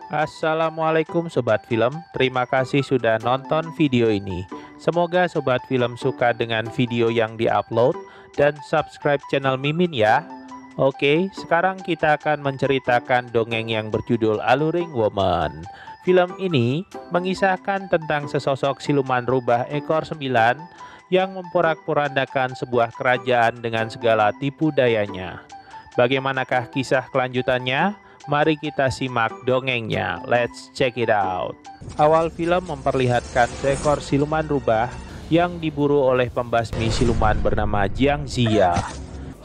Assalamualaikum Sobat Film, terima kasih sudah nonton video ini. Semoga Sobat Film suka dengan video yang diupload dan subscribe channel Mimin ya. Oke, sekarang kita akan menceritakan dongeng yang berjudul Alluring Woman. Film ini mengisahkan tentang sesosok siluman rubah ekor 9 yang memporak-porandakan sebuah kerajaan dengan segala tipu dayanya. Bagaimanakah kisah kelanjutannya? Mari kita simak dongengnya. Let's check it out. Awal film memperlihatkan seekor siluman rubah yang diburu oleh pembasmi siluman bernama Jiang Ziya.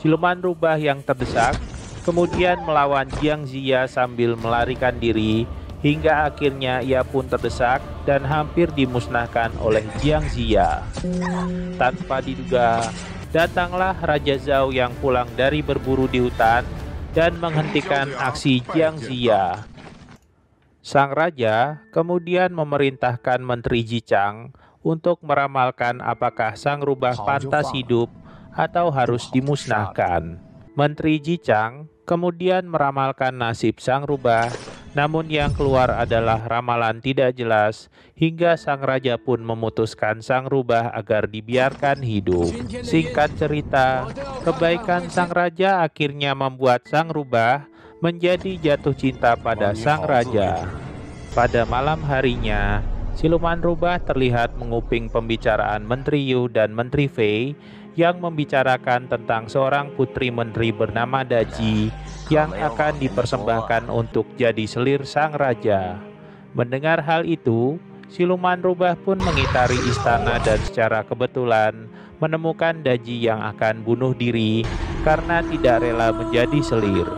Siluman rubah yang terdesak kemudian melawan Jiang Ziya sambil melarikan diri hingga akhirnya ia pun terdesak dan hampir dimusnahkan oleh Jiang Ziya. Tanpa diduga, datanglah Raja Zhao yang pulang dari berburu di hutan dan menghentikan aksi Jiang Ziya. Sang raja kemudian memerintahkan Menteri Jicang untuk meramalkan apakah sang rubah pantas hidup atau harus dimusnahkan. Menteri Jicang kemudian meramalkan nasib sang rubah, namun yang keluar adalah ramalan tidak jelas hingga sang raja pun memutuskan sang rubah agar dibiarkan hidup. Singkat cerita, kebaikan sang raja akhirnya membuat sang rubah menjadi jatuh cinta pada sang raja. Pada malam harinya, siluman rubah terlihat menguping pembicaraan Menteri Yu dan Menteri Fei yang membicarakan tentang seorang putri menteri bernama Daji yang akan dipersembahkan untuk jadi selir sang raja. Mendengar hal itu, siluman rubah pun mengitari istana dan secara kebetulan menemukan Daji yang akan bunuh diri karena tidak rela menjadi selir.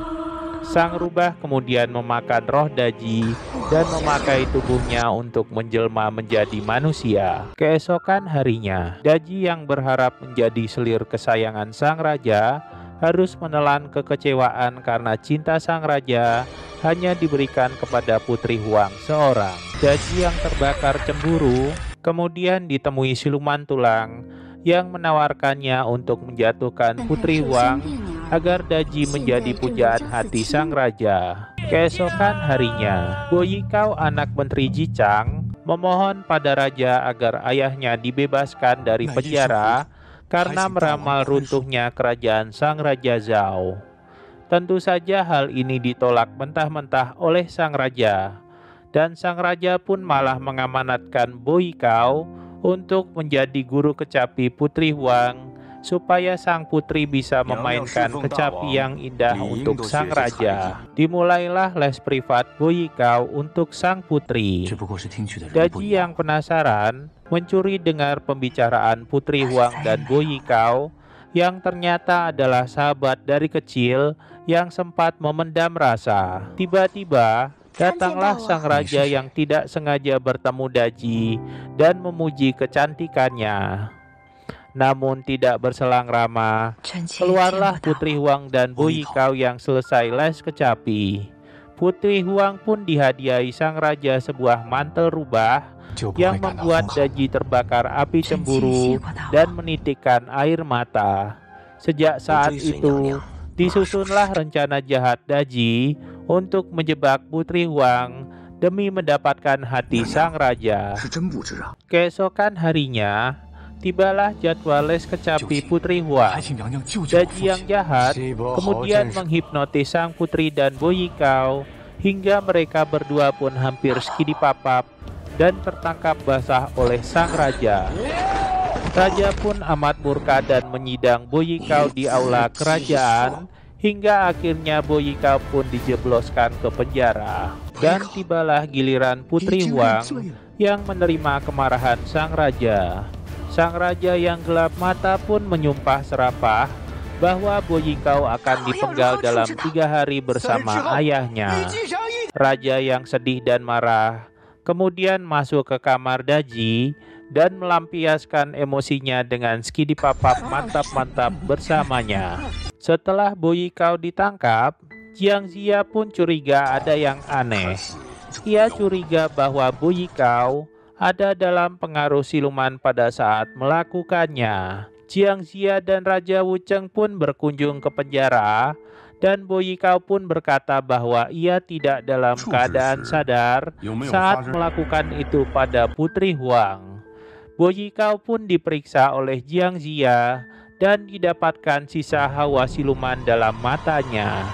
Sang rubah kemudian memakan roh Daji dan memakai tubuhnya untuk menjelma menjadi manusia. Keesokan harinya, Daji yang berharap menjadi selir kesayangan sang raja harus menelan kekecewaan karena cinta sang raja hanya diberikan kepada Putri Huang seorang. Daji yang terbakar cemburu kemudian ditemui siluman tulang yang menawarkannya untuk menjatuhkan Putri Huang agar Daji menjadi pujaan hati sang raja. Keesokan harinya, Bo Yikao anak Menteri Jicang memohon pada raja agar ayahnya dibebaskan dari penjara karena meramal runtuhnya kerajaan sang raja Zhao. Tentu saja hal ini ditolak mentah-mentah oleh sang raja, dan sang raja pun malah mengamanatkan Bo Yikao untuk menjadi guru kecapi Putri Huang supaya sang putri bisa memainkan kecapi yang indah untuk sang raja. Dimulailah les privat Bo Yikao untuk sang putri. Daji yang penasaran mencuri dengar pembicaraan Putri Huang dan Bo Yikao yang ternyata adalah sahabat dari kecil yang sempat memendam rasa. Tiba-tiba datanglah sang raja yang tidak sengaja bertemu Daji dan memuji kecantikannya. Namun tidak berselang lama, keluarlah Putri Huang dan Bo Yikao yang selesai les kecapi. Putri Huang pun dihadiahi sang raja sebuah mantel rubah yang membuat Daji terbakar api cemburu dan menitikkan air mata. Sejak saat itu, disusunlah rencana jahat Daji untuk menjebak Putri Huang demi mendapatkan hati sang raja. Keesokan harinya, tibalah jadwal les kecapi Putri Huang. Daji yang jahat kemudian menghipnotis sang putri dan Bo Yikao hingga mereka berdua pun hampir skidipapap dan tertangkap basah oleh sang raja. Raja pun amat murka dan menyidang Bo Yikao di aula kerajaan hingga akhirnya Bo Yikao pun dijebloskan ke penjara. Dan tibalah giliran Putri Huang yang menerima kemarahan sang raja. Sang raja yang gelap mata pun menyumpah serapah bahwa Bo Yikao akan dipenggal dalam 3 hari bersama ayahnya. Raja yang sedih dan marah kemudian masuk ke kamar Daji dan melampiaskan emosinya dengan skidipapap mantap-mantap bersamanya. Setelah Bo Yikao ditangkap, Jiang Ziya pun curiga ada yang aneh. Ia curiga bahwa Bo Yikao ada dalam pengaruh siluman pada saat melakukannya. Jiang Ziya dan Raja Wucheng pun berkunjung ke penjara dan Boyikao pun berkata bahwa ia tidak dalam keadaan sadar saat melakukan itu pada Putri Huang. Boyikao pun diperiksa oleh Jiang Ziya dan didapatkan sisa hawa siluman dalam matanya.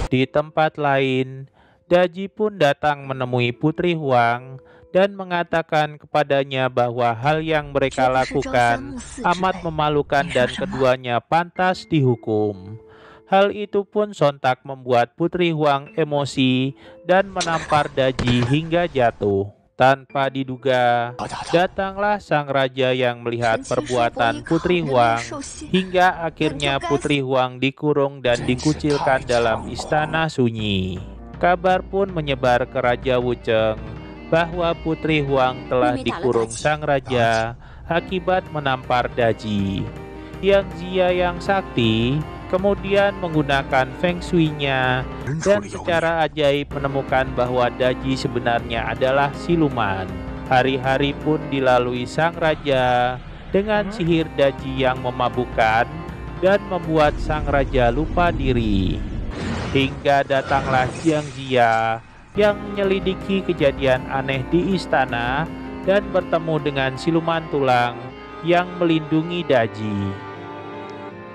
Di tempat lain, Daji pun datang menemui Putri Huang dan mengatakan kepadanya bahwa hal yang mereka lakukan amat memalukan dan keduanya pantas dihukum. Hal itu pun sontak membuat Putri Huang emosi dan menampar Daji hingga jatuh. Tanpa diduga, datanglah sang raja yang melihat perbuatan Putri Huang, hingga akhirnya Putri Huang dikurung dan dikucilkan dalam istana sunyi. Kabar pun menyebar ke Raja Wucheng bahwa Putri Huang telah dikurung sang raja akibat menampar Daji. Jiang Ziya yang sakti kemudian menggunakan Feng Shui-nya dan secara ajaib menemukan bahwa Daji sebenarnya adalah siluman. Hari-hari pun dilalui sang raja dengan sihir Daji yang memabukkan dan membuat sang raja lupa diri. Hingga datanglah Jiang Ziya yang menyelidiki kejadian aneh di istana dan bertemu dengan siluman tulang yang melindungi Daji.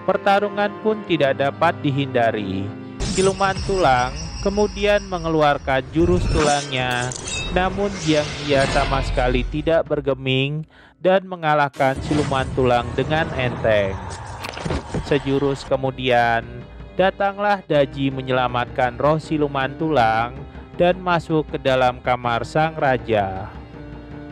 Pertarungan pun tidak dapat dihindari. Siluman tulang kemudian mengeluarkan jurus tulangnya, namun Jiang Ziya sama sekali tidak bergeming dan mengalahkan siluman tulang dengan enteng. Sejurus kemudian, datanglah Daji menyelamatkan roh siluman tulang dan masuk ke dalam kamar sang raja.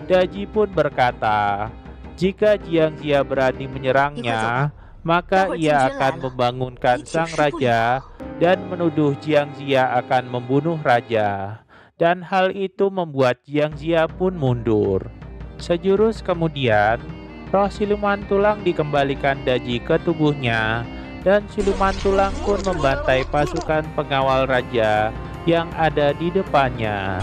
Daji pun berkata, jika Jiang Ziya berani menyerangnya, maka ia akan membangunkan sang raja dan menuduh Jiang Ziya akan membunuh raja. Dan hal itu membuat Jiang Ziya pun mundur. Sejurus kemudian, roh siluman tulang dikembalikan Daji ke tubuhnya, dan siluman tulang pun membantai pasukan pengawal raja yang ada di depannya.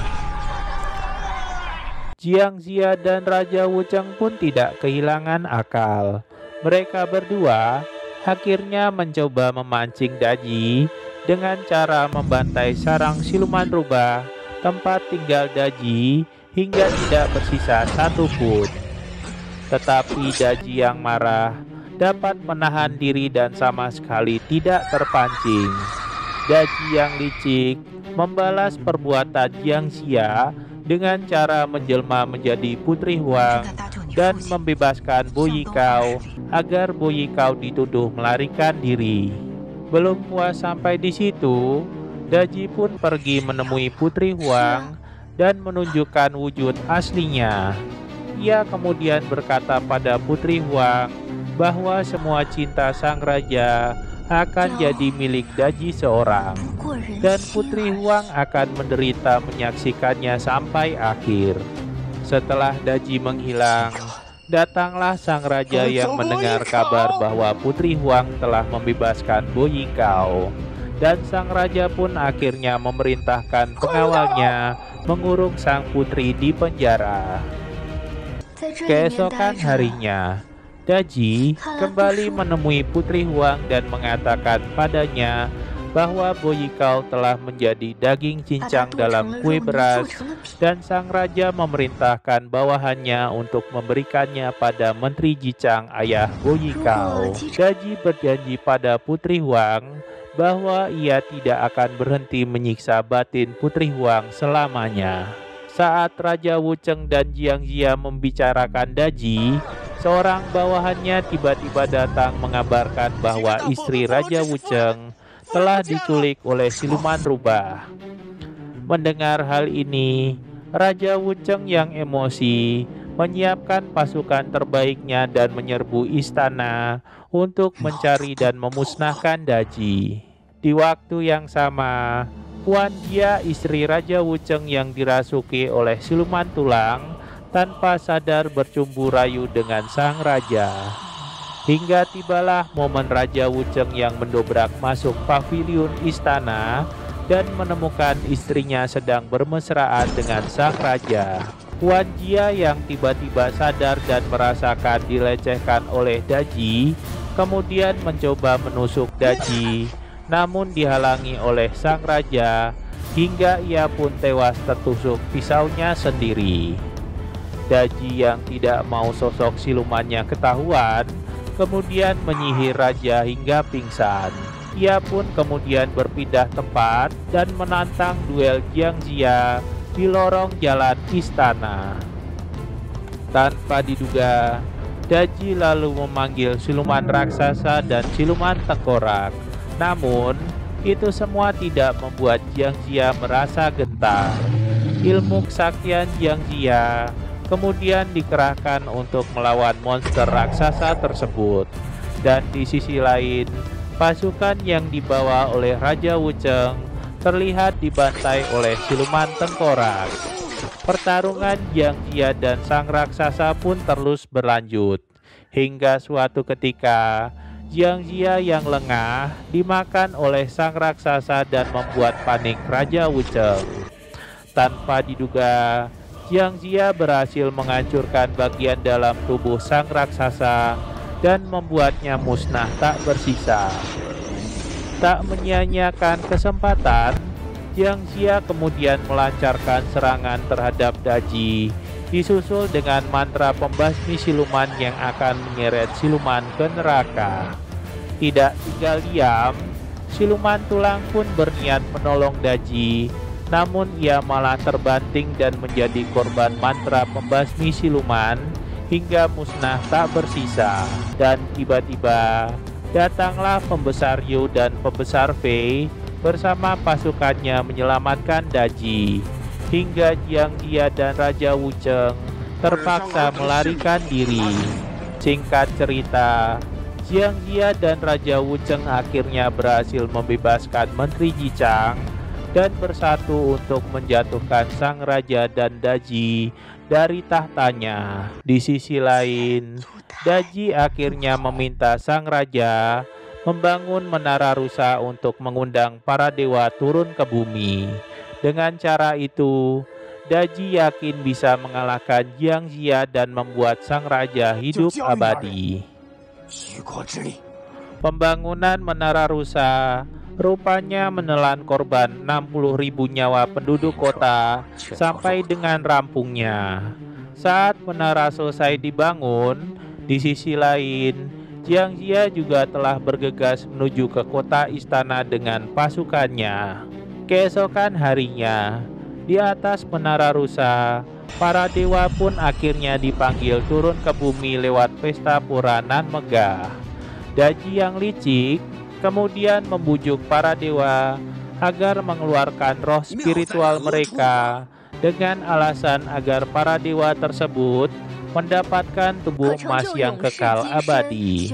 Jiang Ziya dan Raja Wucheng pun tidak kehilangan akal. Mereka berdua akhirnya mencoba memancing Daji dengan cara membantai sarang siluman rubah tempat tinggal Daji hingga tidak bersisa satu pun. Tetapi Daji yang marah dapat menahan diri dan sama sekali tidak terpancing. Daji yang licik membalas perbuatan Jiang Ziya dengan cara menjelma menjadi Putri Huang dan membebaskan Boyikao agar Boyikao dituduh melarikan diri. Belum puas sampai di situ, Daji pun pergi menemui Putri Huang dan menunjukkan wujud aslinya. Ia kemudian berkata pada Putri Huang bahwa semua cinta sang raja akan jadi milik Daji seorang, dan Putri Huang akan menderita menyaksikannya sampai akhir. Setelah Daji menghilang, datanglah sang raja yang mendengar kabar bahwa Putri Huang telah membebaskan Boyikao, dan sang raja pun akhirnya memerintahkan pengawalnya mengurung sang putri di penjara. Keesokan harinya, Daji kembali menemui Putri Huang dan mengatakan padanya bahwa Boyikao telah menjadi daging cincang dalam kue beras, dan sang raja memerintahkan bawahannya untuk memberikannya pada Menteri Jicang ayah Boyikao. Daji berjanji pada Putri Huang bahwa ia tidak akan berhenti menyiksa batin Putri Huang selamanya. Saat Raja Wucheng dan Jiang Ziya membicarakan Daji, seorang bawahannya tiba-tiba datang mengabarkan bahwa istri Raja Wucheng telah diculik oleh siluman rubah. Mendengar hal ini, Raja Wucheng yang emosi menyiapkan pasukan terbaiknya dan menyerbu istana untuk mencari dan memusnahkan Daji. Di waktu yang sama, Huan Jia, istri Raja Wucheng yang dirasuki oleh siluman tulang, tanpa sadar bercumbu rayu dengan sang raja. Hingga tibalah momen Raja Wucheng yang mendobrak masuk paviliun istana dan menemukan istrinya sedang bermesraan dengan sang raja. Huan Jia yang tiba-tiba sadar dan merasakan dilecehkan oleh Daji, kemudian mencoba menusuk Daji namun dihalangi oleh sang raja hingga ia pun tewas tertusuk pisaunya sendiri. Daji yang tidak mau sosok silumannya ketahuan, kemudian menyihir raja hingga pingsan. Ia pun kemudian berpindah tempat dan menantang duel Jiang Ziya di lorong jalan istana. Tanpa diduga, Daji lalu memanggil siluman raksasa dan siluman tengkorak. Namun, itu semua tidak membuat Jiang Ziya merasa gentar. Ilmu kesaktian Jiang Ziya kemudian dikerahkan untuk melawan monster raksasa tersebut. Dan di sisi lain, pasukan yang dibawa oleh Raja Wucheng terlihat dibantai oleh siluman tengkorak. Pertarungan Jiang Ziya dan sang raksasa pun terus berlanjut, hingga suatu ketika Jiang Ziya yang lengah dimakan oleh sang raksasa dan membuat panik Raja Wucheng. Tanpa diduga, Jiang Ziya berhasil menghancurkan bagian dalam tubuh sang raksasa dan membuatnya musnah tak bersisa. Tak menyia-nyiakan kesempatan, Jiang Ziya kemudian melancarkan serangan terhadap Daji, disusul dengan mantra pembasmi siluman yang akan menyeret siluman ke neraka. Tidak tinggal diam, siluman tulang pun berniat menolong Daji, namun ia malah terbanting dan menjadi korban mantra pembasmi siluman hingga musnah tak bersisa. Dan tiba-tiba datanglah pembesar Yu dan pembesar Fei bersama pasukannya menyelamatkan Daji, hingga Jiang Ziya dan Raja Wucheng terpaksa melarikan diri. Singkat cerita, Jiang Ziya dan Raja Wucheng akhirnya berhasil membebaskan Menteri Jichang dan bersatu untuk menjatuhkan sang raja dan Daji dari tahtanya. Di sisi lain, Daji akhirnya meminta sang raja membangun menara rusa untuk mengundang para dewa turun ke bumi. Dengan cara itu, Daji yakin bisa mengalahkan Jiang Ziya dan membuat sang raja hidup abadi. Pembangunan menara rusa rupanya menelan korban 60.000 nyawa penduduk kota sampai dengan rampungnya. Saat menara selesai dibangun, di sisi lain, Jiang Ziya juga telah bergegas menuju ke kota istana dengan pasukannya. Keesokan harinya, di atas menara rusa, para dewa pun akhirnya dipanggil turun ke bumi lewat pesta pura nan megah. Daji yang licik kemudian membujuk para dewa agar mengeluarkan roh spiritual mereka dengan alasan agar para dewa tersebut mendapatkan tubuh emas yang kekal abadi.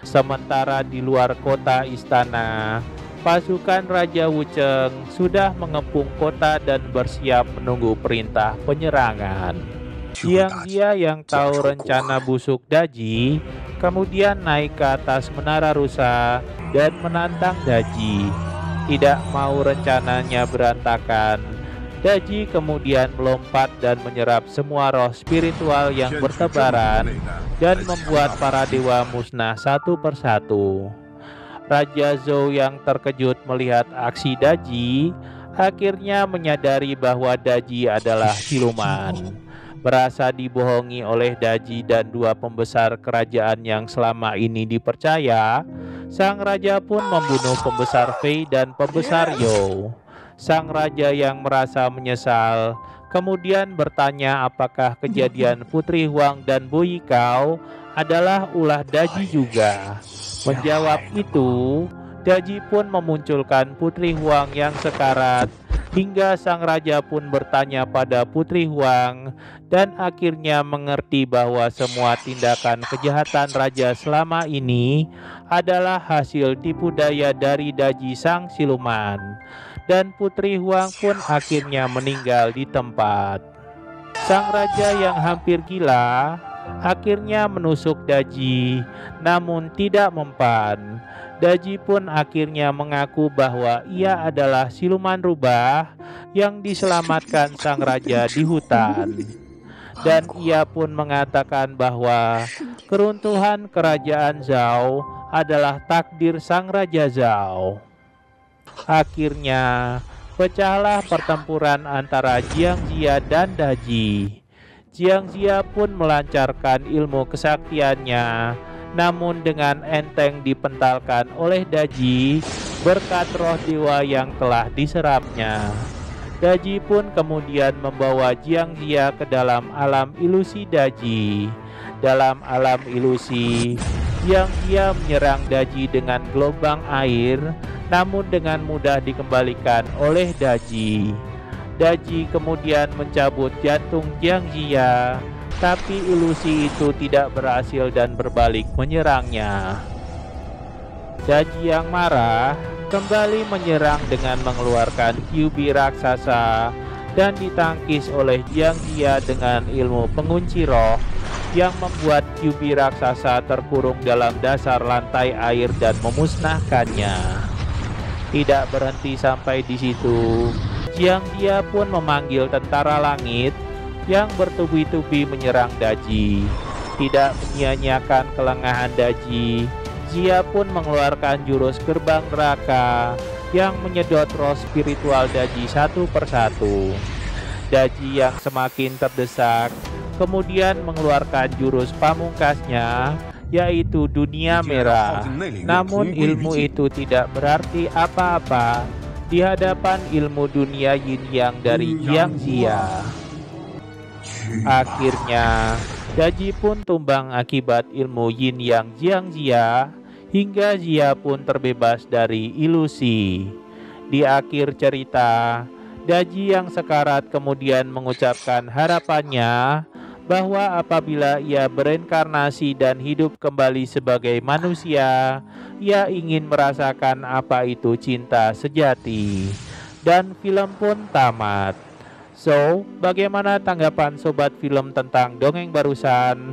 Sementara di luar kota istana, pasukan Raja Wucheng sudah mengepung kota dan bersiap menunggu perintah penyerangan. Jiang Ziya yang tahu rencana busuk Daji kemudian naik ke atas menara rusa dan menantang Daji. Tidak mau rencananya berantakan, Daji kemudian melompat dan menyerap semua roh spiritual yang bertebaran dan membuat para dewa musnah satu persatu. Raja Zhou yang terkejut melihat aksi Daji akhirnya menyadari bahwa Daji adalah siluman. Merasa dibohongi oleh Daji dan dua pembesar kerajaan yang selama ini dipercaya, sang raja pun membunuh pembesar Fei dan pembesar You. Sang raja yang merasa menyesal kemudian bertanya apakah kejadian Putri Huang dan Bu Yikao adalah ulah Daji juga. Menjawab itu, Daji pun memunculkan Putri Huang yang sekarat, hingga sang raja pun bertanya pada Putri Huang dan akhirnya mengerti bahwa semua tindakan kejahatan raja selama ini adalah hasil tipu daya dari Daji sang siluman. Dan Putri Huang pun akhirnya meninggal di tempat. Sang raja yang hampir gila akhirnya menusuk Daji, namun tidak mempan. Daji pun akhirnya mengaku bahwa ia adalah siluman rubah yang diselamatkan sang raja di hutan. Dan ia pun mengatakan bahwa keruntuhan kerajaan Zhao adalah takdir sang Raja Zhao. Akhirnya, pecahlah pertempuran antara Jiangxia dan Daji. Jiangxia pun melancarkan ilmu kesaktiannya, namun dengan enteng dipentalkan oleh Daji berkat roh dewa yang telah diserapnya. Daji pun kemudian membawa Jiangxia ke dalam alam ilusi Daji. Dalam alam ilusi, Jiangxia menyerang Daji dengan gelombang air, namun dengan mudah dikembalikan oleh Daji. Daji kemudian mencabut jantung Jiangxia, tapi ilusi itu tidak berhasil dan berbalik menyerangnya. Daji yang marah kembali menyerang dengan mengeluarkan Kyuubi raksasa dan ditangkis oleh Jiangxia dengan ilmu pengunci roh yang membuat Kyuubi raksasa terkurung dalam dasar lantai air dan memusnahkannya. Tidak berhenti sampai di situ, Jiangxia pun memanggil tentara langit yang bertubi-tubi menyerang Daji. Tidak menyia-nyiakan kelengahan Daji, Jia pun mengeluarkan jurus gerbang neraka yang menyedot roh spiritual Daji satu persatu. Daji yang semakin terdesak kemudian mengeluarkan jurus pamungkasnya, yaitu dunia merah. Namun ilmu itu tidak berarti apa-apa di hadapan ilmu dunia yin yang dari Jiangxia. Akhirnya Daji pun tumbang akibat ilmu yin yang Jiangxia, hingga Jia pun terbebas dari ilusi. Di akhir cerita, Daji yang sekarat kemudian mengucapkan harapannya bahwa apabila ia bereinkarnasi dan hidup kembali sebagai manusia, ia ingin merasakan apa itu cinta sejati. Dan film pun tamat. So, bagaimana tanggapan sobat film tentang dongeng barusan?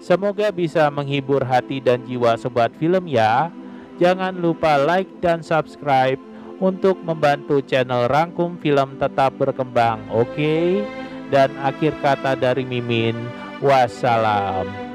Semoga bisa menghibur hati dan jiwa sobat film ya. Jangan lupa like dan subscribe untuk membantu channel Rangkum Film tetap berkembang, oke? Dan akhir kata dari Mimin, wassalam.